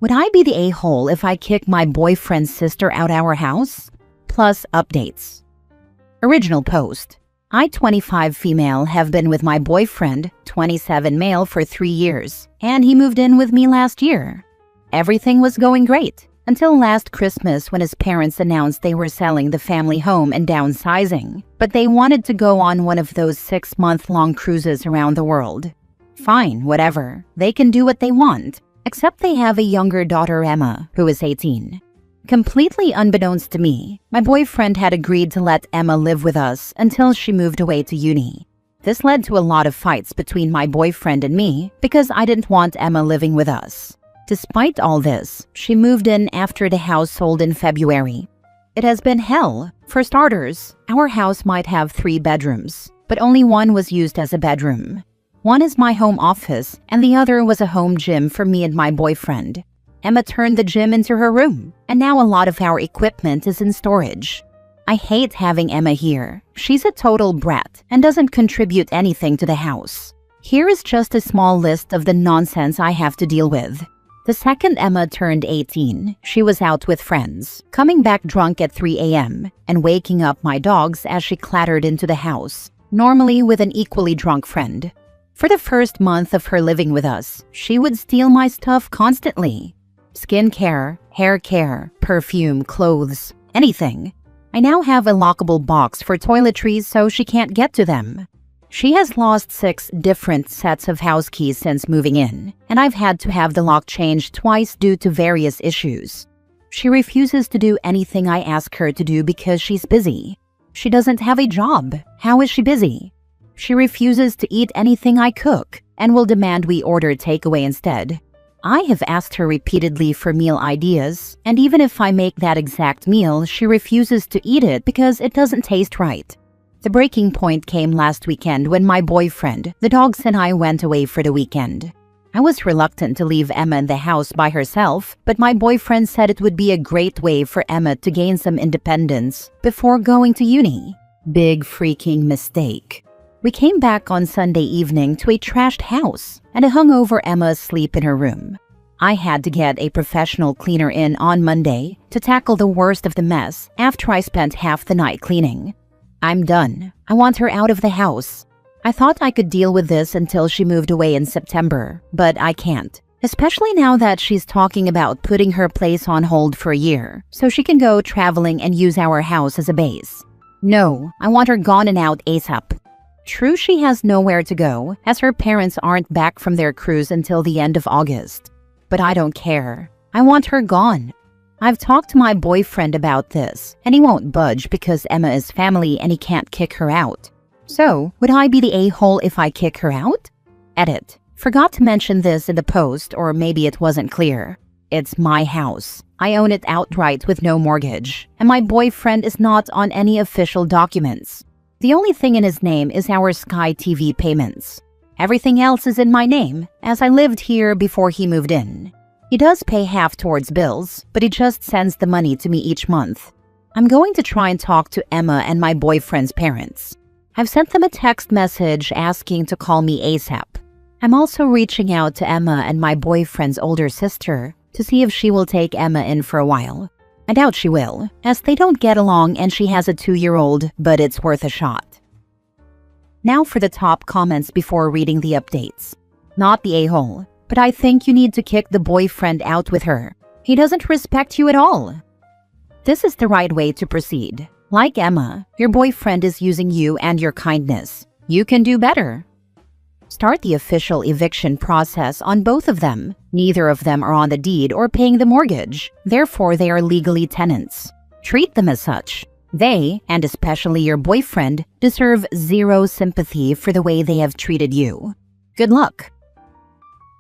Would I be the a-hole if I kick my boyfriend's sister out our house? Plus updates. Original post. I, 25 female, have been with my boyfriend, 27 male, for 3 years, and he moved in with me last year. Everything was going great until last Christmas when his parents announced they were selling the family home and downsizing, but they wanted to go on one of those 6-month-long cruises around the world. Fine, whatever. They can do what they want, except they have a younger daughter, Emma, who is 18. Completely unbeknownst to me, my boyfriend had agreed to let Emma live with us until she moved away to uni. This led to a lot of fights between my boyfriend and me because I didn't want Emma living with us. Despite all this, she moved in after the house sold in February. It has been hell. For starters, our house might have 3 bedrooms, but only one was used as a bedroom. One is my home office, and the other was a home gym for me and my boyfriend. Emma turned the gym into her room, and now a lot of our equipment is in storage. I hate having Emma here. She's a total brat and doesn't contribute anything to the house. Here is just a small list of the nonsense I have to deal with. The second Emma turned 18, she was out with friends, coming back drunk at 3 a.m. and waking up my dogs as she clattered into the house, normally with an equally drunk friend. For the first month of her living with us, she would steal my stuff constantly. Skincare, hair care, perfume, clothes, anything. I now have a lockable box for toiletries so she can't get to them. She has lost 6 different sets of house keys since moving in, and I've had to have the lock changed twice due to various issues. She refuses to do anything I ask her to do because she's busy. She doesn't have a job. How is she busy? She refuses to eat anything I cook and will demand we order takeaway instead. I have asked her repeatedly for meal ideas, and even if I make that exact meal, she refuses to eat it because it doesn't taste right. The breaking point came last weekend when my boyfriend, the dogs, and I went away for the weekend. I was reluctant to leave Emma in the house by herself, but my boyfriend said it would be a great way for Emma to gain some independence before going to uni. Big freaking mistake. We came back on Sunday evening to a trashed house and a hungover Emma asleep in her room. I had to get a professional cleaner in on Monday to tackle the worst of the mess after I spent half the night cleaning. I'm done. I want her out of the house. I thought I could deal with this until she moved away in September, but I can't. Especially now that she's talking about putting her place on hold for a year so she can go traveling and use our house as a base. No, I want her gone and out ASAP. True, she has nowhere to go, as her parents aren't back from their cruise until the end of August. But I don't care. I want her gone. I've talked to my boyfriend about this, and he won't budge because Emma is family and he can't kick her out. So, would I be the a-hole if I kick her out? Edit. Forgot to mention this in the post, or maybe it wasn't clear. It's my house. I own it outright with no mortgage, and my boyfriend is not on any official documents. The only thing in his name is our Sky TV payments. Everything else is in my name, as I lived here before he moved in. He does pay half towards bills, but he just sends the money to me each month. I'm going to try and talk to Emma and my boyfriend's parents. I've sent them a text message asking to call me ASAP. I'm also reaching out to Emma and my boyfriend's older sister to see if she will take Emma in for a while. I doubt she will, as they don't get along and she has a 2-year-old, but it's worth a shot. Now for the top comments before reading the updates. Not the a-hole, but I think you need to kick the boyfriend out with her. He doesn't respect you at all. This is the right way to proceed. Like Emma, your boyfriend is using you and your kindness. You can do better. Start the official eviction process on both of them. Neither of them are on the deed or paying the mortgage. Therefore, they are legally tenants. Treat them as such. They, and especially your boyfriend, deserve zero sympathy for the way they have treated you. Good luck.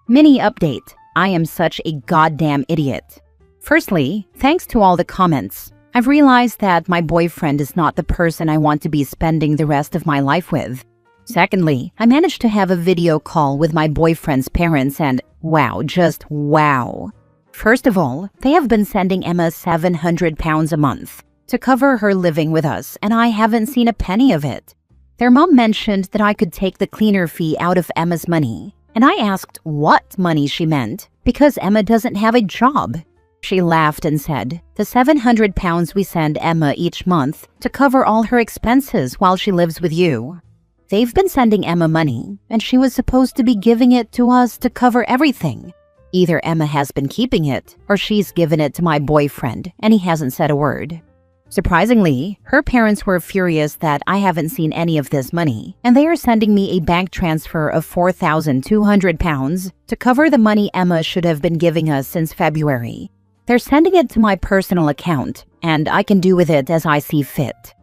Mini update. I am such a goddamn idiot. Firstly, thanks to all the comments, I've realized that my boyfriend is not the person I want to be spending the rest of my life with. Secondly, I managed to have a video call with my boyfriend's parents and wow, just wow. First of all, they have been sending Emma £700 a month to cover her living with us, and I haven't seen a penny of it. Their mom mentioned that I could take the cleaner fee out of Emma's money, and I asked what money she meant, Because Emma doesn't have a job. She laughed and said, the 700 pounds we send Emma each month to cover all her expenses while she lives with you. They've been sending Emma money, and she was supposed to be giving it to us to cover everything. Either Emma has been keeping it, or she's given it to my boyfriend, and he hasn't said a word. Surprisingly, her parents were furious that I haven't seen any of this money, and they are sending me a bank transfer of 4,200 pounds to cover the money Emma should have been giving us since February. They're sending it to my personal account, and I can do with it as I see fit.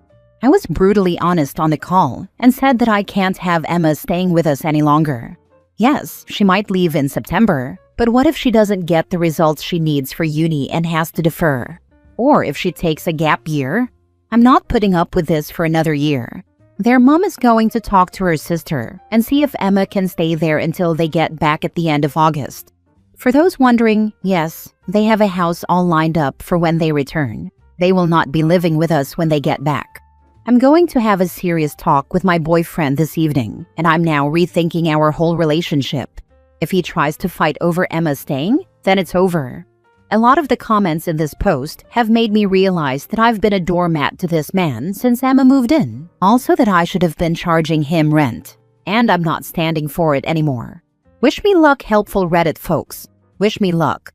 I was brutally honest on the call and said that I can't have Emma staying with us any longer. Yes, she might leave in September, but what if she doesn't get the results she needs for uni and has to defer? Or if she takes a gap year? I'm not putting up with this for another year. Their mom is going to talk to her sister and see if Emma can stay there until they get back at the end of August. For those wondering, yes, they have a house all lined up for when they return. They will not be living with us when they get back. I'm going to have a serious talk with my boyfriend this evening, and I'm now rethinking our whole relationship. If he tries to fight over Emma staying, then it's over. A lot of the comments in this post have made me realize that I've been a doormat to this man since Emma moved in. Also that I should have been charging him rent. And I'm not standing for it anymore. Wish me luck, helpful Reddit folks. Wish me luck.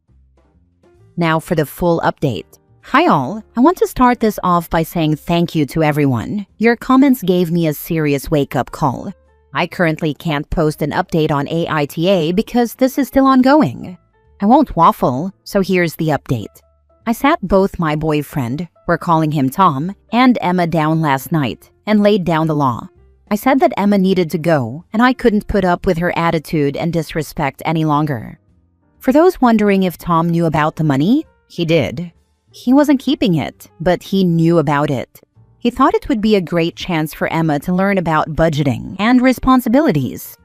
Now for the full update. Hi all, I want to start this off by saying thank you to everyone. Your comments gave me a serious wake-up call. I currently can't post an update on AITA because this is still ongoing. I won't waffle, so here's the update. I sat both my boyfriend, we're calling him Tom, and Emma down last night and laid down the law. I said that Emma needed to go and I couldn't put up with her attitude and disrespect any longer. For those wondering if Tom knew about the money, he did. He wasn't keeping it, but he knew about it. He thought it would be a great chance for Emma to learn about budgeting and responsibilities.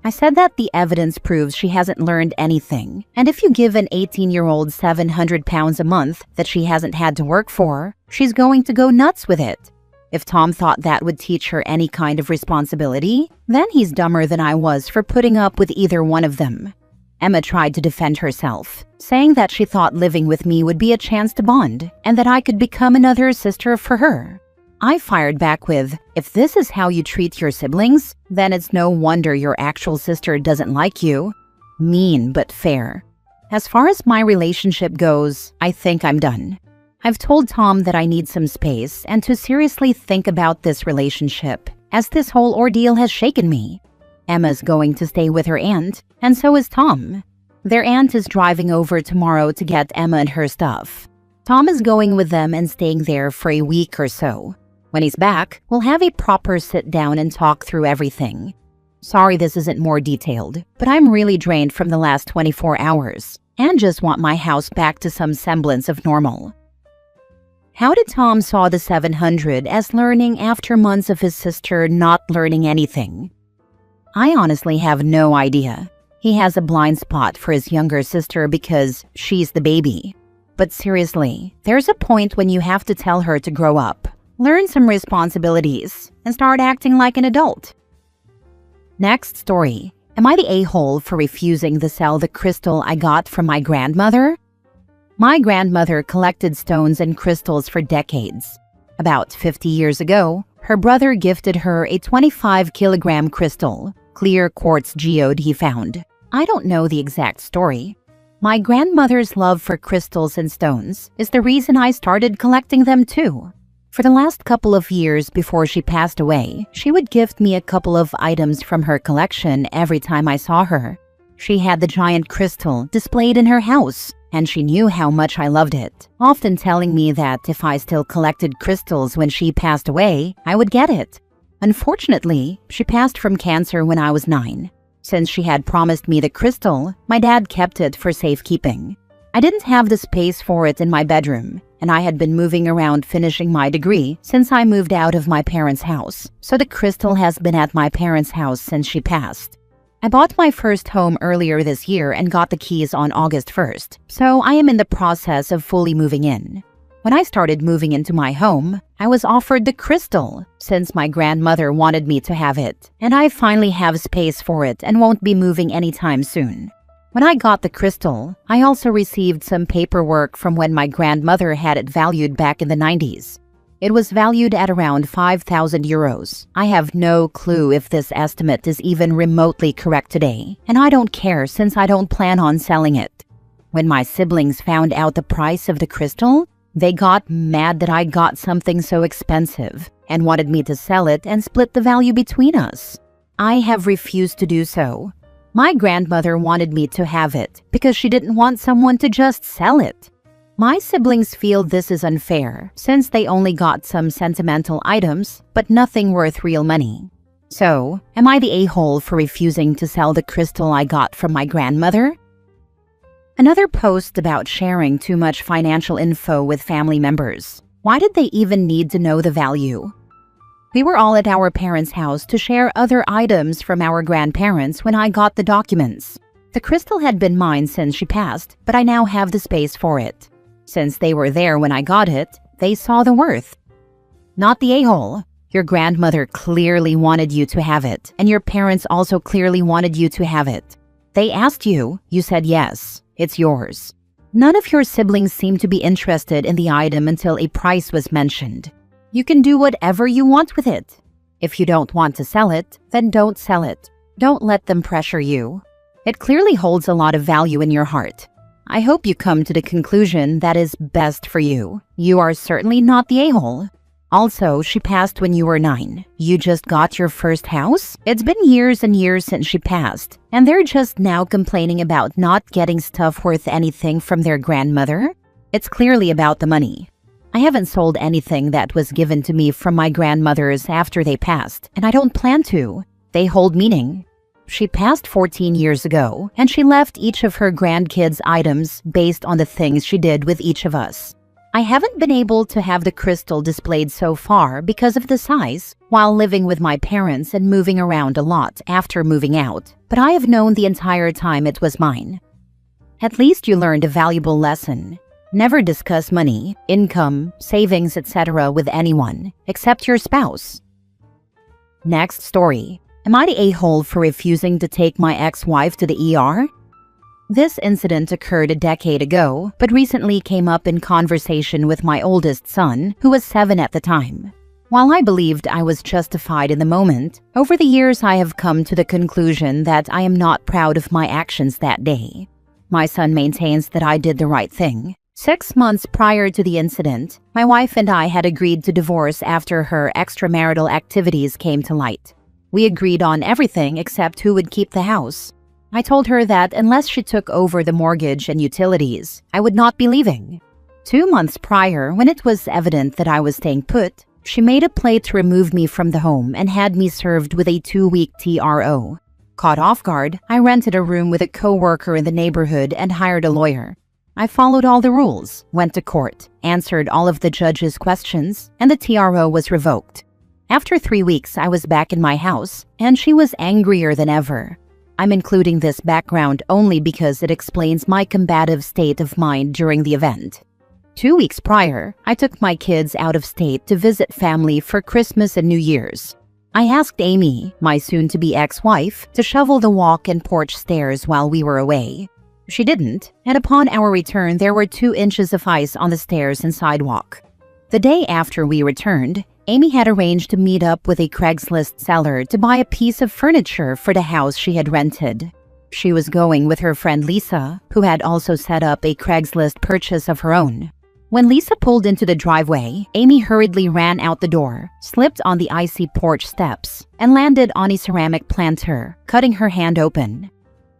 I said that the evidence proves she hasn't learned anything, and if you give an 18-year-old 700 pounds a month that she hasn't had to work for, she's going to go nuts with it. If Tom thought that would teach her any kind of responsibility, then he's dumber than I was for putting up with either one of them. Emma tried to defend herself, saying that she thought living with me would be a chance to bond and that I could become another sister for her. I fired back with, if this is how you treat your siblings, then it's no wonder your actual sister doesn't like you. Mean but fair. As far as my relationship goes, I think I'm done. I've told Tom that I need some space and to seriously think about this relationship, as this whole ordeal has shaken me. Emma's going to stay with her aunt, and so is Tom. Their aunt is driving over tomorrow to get Emma and her stuff. Tom is going with them and staying there for a week or so. When he's back, we'll have a proper sit-down and talk through everything. Sorry this isn't more detailed, but I'm really drained from the last 24 hours, and just want my house back to some semblance of normal. How did Tom saw the 700 as learning after months of his sister not learning anything? I honestly have no idea. He has a blind spot for his younger sister because she's the baby. But seriously, there's a point when you have to tell her to grow up, learn some responsibilities, and start acting like an adult. Next story. Am I the a-hole for refusing to sell the crystal I got from my grandmother? My grandmother collected stones and crystals for decades. About 50 years ago, her brother gifted her a 25-kilogram crystal, clear quartz geode he found. I don't know the exact story. My grandmother's love for crystals and stones is the reason I started collecting them too. For the last couple of years before she passed away, she would gift me a couple of items from her collection every time I saw her. She had the giant crystal displayed in her house, and she knew how much I loved it, often telling me that if I still collected crystals when she passed away, I would get it. Unfortunately, she passed from cancer when I was 9. Since she had promised me the crystal, my dad kept it for safekeeping. I didn't have the space for it in my bedroom, and I had been moving around finishing my degree since I moved out of my parents' house, so the crystal has been at my parents' house since she passed. I bought my first home earlier this year and got the keys on August 1st, so I am in the process of fully moving in. When I started moving into my home, I was offered the crystal since my grandmother wanted me to have it, and I finally have space for it and won't be moving anytime soon. When I got the crystal, I also received some paperwork from when my grandmother had it valued back in the 90s. It was valued at around 5,000 euros. I have no clue if this estimate is even remotely correct today, and I don't care since I don't plan on selling it. When my siblings found out the price of the crystal, they got mad that I got something so expensive and wanted me to sell it and split the value between us. I have refused to do so. My grandmother wanted me to have it because she didn't want someone to just sell it. My siblings feel this is unfair since they only got some sentimental items but nothing worth real money. So, am I the a-hole for refusing to sell the crystal I got from my grandmother? Another post about sharing too much financial info with family members. Why did they even need to know the value? We were all at our parents' house to share other items from our grandparents when I got the documents. The crystal had been mine since she passed, but I now have the space for it. Since they were there when I got it, they saw the worth. Not the a-hole. Your grandmother clearly wanted you to have it, and your parents also clearly wanted you to have it. They asked you, you said yes, it's yours. None of your siblings seemed to be interested in the item until a price was mentioned. You can do whatever you want with it. If you don't want to sell it, then don't sell it. Don't let them pressure you. It clearly holds a lot of value in your heart. I hope you come to the conclusion that is best for you. You are certainly not the a-hole. Also, she passed when you were 9. You just got your first house? It's been years and years since she passed, and they're just now complaining about not getting stuff worth anything from their grandmother? It's clearly about the money. I haven't sold anything that was given to me from my grandmothers after they passed, and I don't plan to. They hold meaning. She passed 14 years ago, and she left each of her grandkids items based on the things she did with each of us. I haven't been able to have the crystal displayed so far because of the size, while living with my parents and moving around a lot after moving out, but I have known the entire time it was mine. At least you learned a valuable lesson. Never discuss money, income, savings, etc. with anyone, except your spouse. Next story. Am I the a-hole for refusing to take my ex-wife to the ER? This incident occurred a decade ago, but recently came up in conversation with my oldest son, who was 7 at the time. While I believed I was justified in the moment, over the years I have come to the conclusion that I am not proud of my actions that day. My son maintains that I did the right thing. 6 months prior to the incident, my wife and I had agreed to divorce after her extramarital activities came to light. We agreed on everything except who would keep the house. I told her that unless she took over the mortgage and utilities, I would not be leaving. 2 months prior, when it was evident that I was staying put, she made a play to remove me from the home and had me served with a 2-week TRO. Caught off guard, I rented a room with a co-worker in the neighborhood and hired a lawyer. I followed all the rules, went to court, answered all of the judge's questions, and the TRO was revoked. After 3 weeks, I was back in my house, and she was angrier than ever. I'm including this background only because it explains my combative state of mind during the event. 2 weeks prior, I took my kids out of state to visit family for Christmas and New Year's. I asked Amy, my soon-to-be ex-wife, to shovel the walk and porch stairs while we were away. She didn't, and upon our return there were 2 inches of ice on the stairs and sidewalk. The day after we returned, Amy had arranged to meet up with a Craigslist seller to buy a piece of furniture for the house she had rented. She was going with her friend Lisa, who had also set up a Craigslist purchase of her own. When Lisa pulled into the driveway, Amy hurriedly ran out the door, slipped on the icy porch steps, and landed on a ceramic planter, cutting her hand open.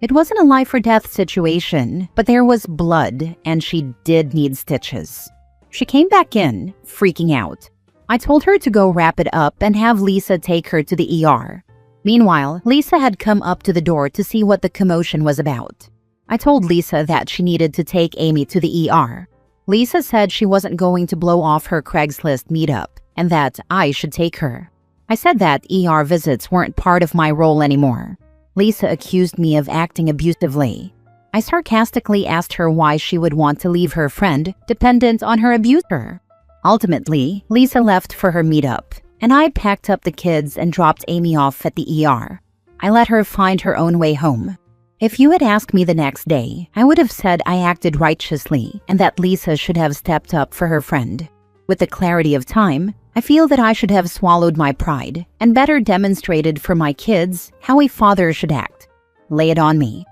It wasn't a life-or-death situation, but there was blood, and she did need stitches. She came back in, freaking out. I told her to go wrap it up and have Lisa take her to the ER. Meanwhile, Lisa had come up to the door to see what the commotion was about. I told Lisa that she needed to take Amy to the ER. Lisa said she wasn't going to blow off her Craigslist meetup and that I should take her. I said that ER visits weren't part of my role anymore. Lisa accused me of acting abusively. I sarcastically asked her why she would want to leave her friend dependent on her abuser. Ultimately, Lisa left for her meetup, and I packed up the kids and dropped Amy off at the ER. I let her find her own way home. If you had asked me the next day, I would have said I acted righteously and that Lisa should have stepped up for her friend. With the clarity of time, I feel that I should have swallowed my pride and better demonstrated for my kids how a father should act. Lay it on me.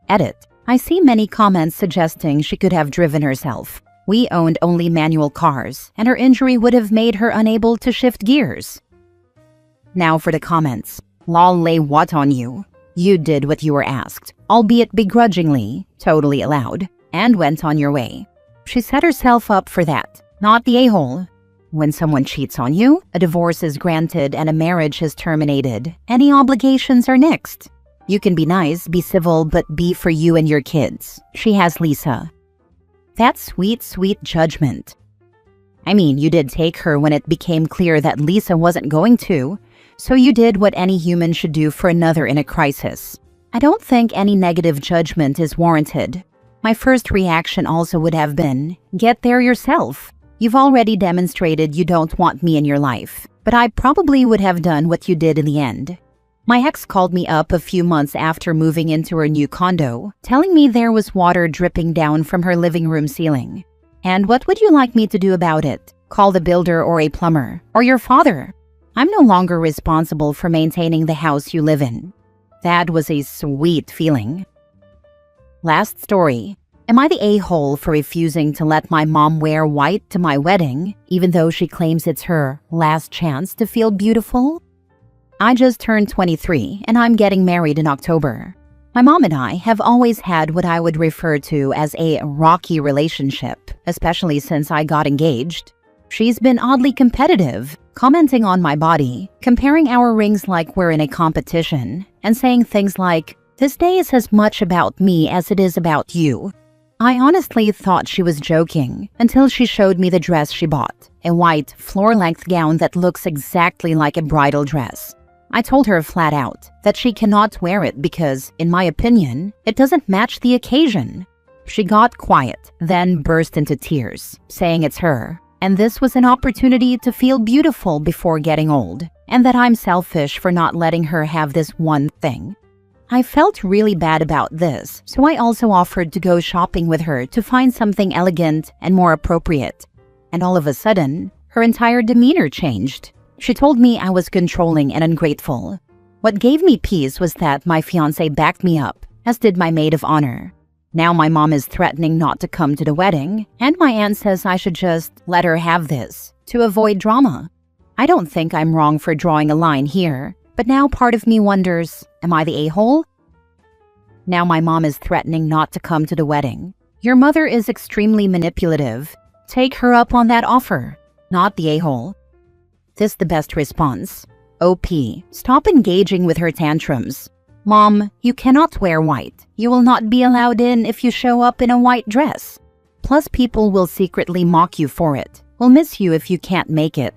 Edit. I see many comments suggesting she could have driven herself. We owned only manual cars, and her injury would have made her unable to shift gears. Now for the comments. Lol, lay what on you? You did what you were asked, albeit begrudgingly, totally allowed, and went on your way. She set herself up for that, not the a-hole. When someone cheats on you, a divorce is granted and a marriage is terminated. Any obligations are nixed. You can be nice, be civil, but be for you and your kids. She has Lisa. That's sweet, sweet judgment. I mean, you did take her when it became clear that Lisa wasn't going to, so you did what any human should do for another in a crisis. I don't think any negative judgment is warranted. My first reaction also would have been, get there yourself. You've already demonstrated you don't want me in your life, but I probably would have done what you did in the end. My ex called me up a few months after moving into her new condo, telling me there was water dripping down from her living room ceiling. And what would you like me to do about it? Call the builder or a plumber? Or your father? I'm no longer responsible for maintaining the house you live in. That was a sweet feeling. Last story. Am I the a-hole for refusing to let my mom wear white to my wedding, even though she claims it's her last chance to feel beautiful? I just turned 23 and I'm getting married in October. My mom and I have always had what I would refer to as a rocky relationship, especially since I got engaged. She's been oddly competitive, commenting on my body, comparing our rings like we're in a competition, and saying things like, "This day is as much about me as it is about you." I honestly thought she was joking until she showed me the dress she bought, a white, floor-length gown that looks exactly like a bridal dress. I told her flat out that she cannot wear it because, in my opinion, it doesn't match the occasion. She got quiet, then burst into tears, saying it's her, and this was an opportunity to feel beautiful before getting old, and that I'm selfish for not letting her have this one thing. I felt really bad about this, so I also offered to go shopping with her to find something elegant and more appropriate. And all of a sudden, her entire demeanor changed. She told me I was controlling and ungrateful. What gave me peace was that my fiancé backed me up, as did my maid of honor. Now my mom is threatening not to come to the wedding, and my aunt says I should just let her have this, to avoid drama. I don't think I'm wrong for drawing a line here, but now part of me wonders, am I the a-hole? Now my mom is threatening not to come to the wedding. Your mother is extremely manipulative. Take her up on that offer, not the a-hole. This the best response. OP, stop engaging with her tantrums. Mom, you cannot wear white. You will not be allowed in if you show up in a white dress. Plus people will secretly mock you for it. Will miss you if you can't make it.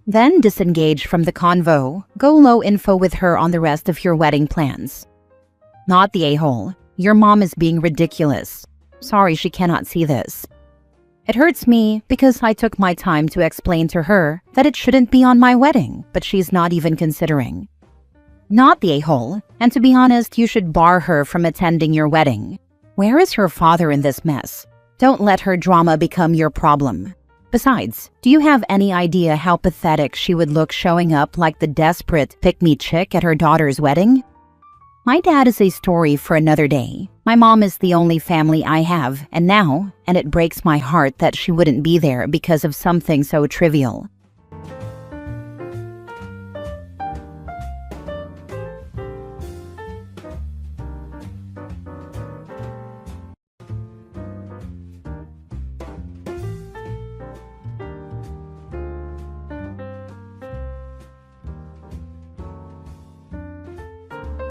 Then disengage from the convo. Go low info with her on the rest of your wedding plans. Not the a-hole. Your mom is being ridiculous. Sorry she cannot see this. It hurts me because I took my time to explain to her that it shouldn't be on my wedding, but she's not even considering. Not the a-hole, and to be honest, you should bar her from attending your wedding. Where is her father in this mess? Don't let her drama become your problem. Besides, do you have any idea how pathetic she would look showing up like the desperate pick-me chick at her daughter's wedding? My dad is a story for another day. My mom is the only family I have, and it breaks my heart that she wouldn't be there because of something so trivial.